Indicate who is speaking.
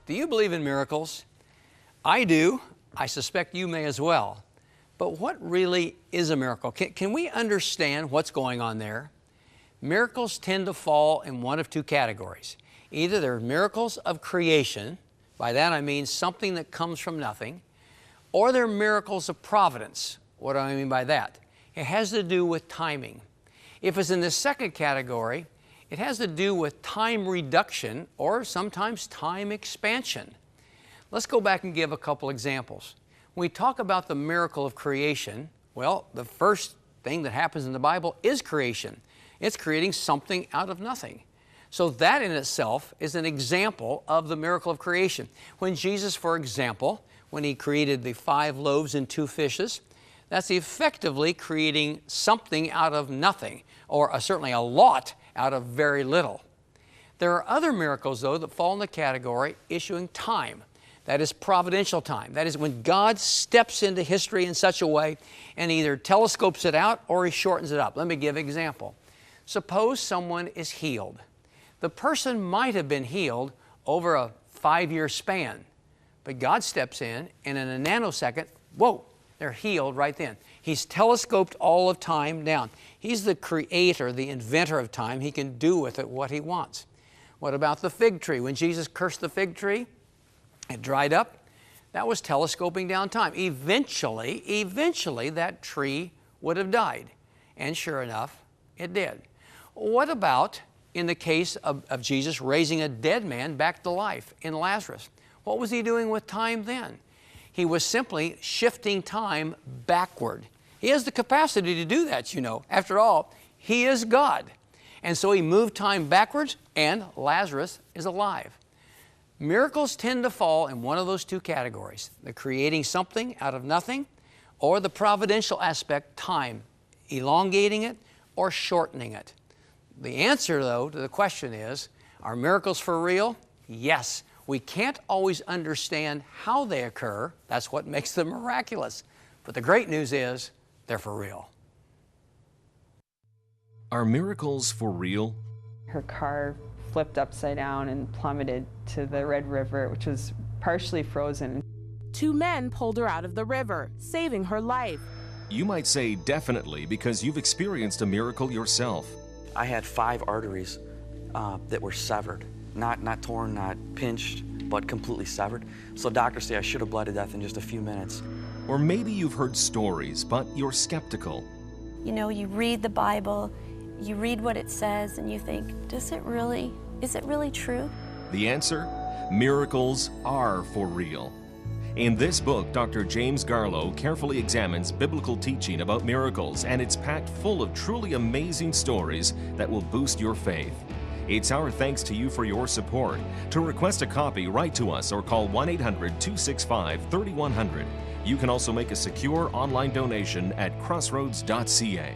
Speaker 1: Do you believe in miracles? I do. I suspect you may as well. But what really is a miracle? Can we understand what's going on there? Miracles tend to fall in one of two categories. Either they're miracles of creation, by that I mean something that comes from nothing, or they're miracles of providence. What do I mean by that? It has to do with timing. If it's in the second category, it has to do with time reduction or sometimes time expansion. Let's go back and give a couple examples. When we talk about the miracle of creation, well, the first thing that happens in the Bible is creation. It's creating something out of nothing. So that in itself is an example of the miracle of creation. When Jesus, for example, when He created the 5 loaves and 2 fishes, that's effectively creating something out of nothing, or certainly a lot out of very little. There are other miracles, though, that fall in the category issuing time. That is providential time. That is when God steps into history in such a way and either telescopes it out or He shortens it up. Let me give an example. Suppose someone is healed. The person might have been healed over a 5-year span, but God steps in and in a nanosecond, whoa, they're healed right then. He's telescoped all of time down. He's the creator, the inventor of time. He can do with it what He wants. What about the fig tree? When Jesus cursed the fig tree, it dried up. That was telescoping down time. Eventually that tree would have died. And sure enough, it did. What about in the case of Jesus raising a dead man back to life in Lazarus? What was He doing with time then? He was simply shifting time backward. He has the capacity to do that, you know. After all, He is God. And so He moved time backwards, and Lazarus is alive. Miracles tend to fall in one of those two categories, the creating something out of nothing, or the providential aspect, time, elongating it or shortening it. The answer, though, to the question is, are miracles for real? Yes. We can't always understand how they occur. That's what makes them miraculous. But the great news is, they're for real.
Speaker 2: Are miracles for real?
Speaker 3: Her car flipped upside down and plummeted to the Red River, which was partially frozen.
Speaker 4: 2 men pulled her out of the river, saving her life.
Speaker 2: You might say definitely because you've experienced a miracle yourself.
Speaker 5: I had 5 arteries that were severed. Not torn, not pinched, but completely severed. So doctors say I should have bled to death in just a few minutes.
Speaker 2: Or maybe you've heard stories, but you're skeptical.
Speaker 6: You know, you read the Bible, you read what it says, and you think, is it really true?
Speaker 2: The answer? Miracles are for real. In this book, Dr. James Garlow carefully examines biblical teaching about miracles, and it's packed full of truly amazing stories that will boost your faith. It's our thanks to you for your support. To request a copy, write to us or call 1-800-265-3100. You can also make a secure online donation at crossroads.ca.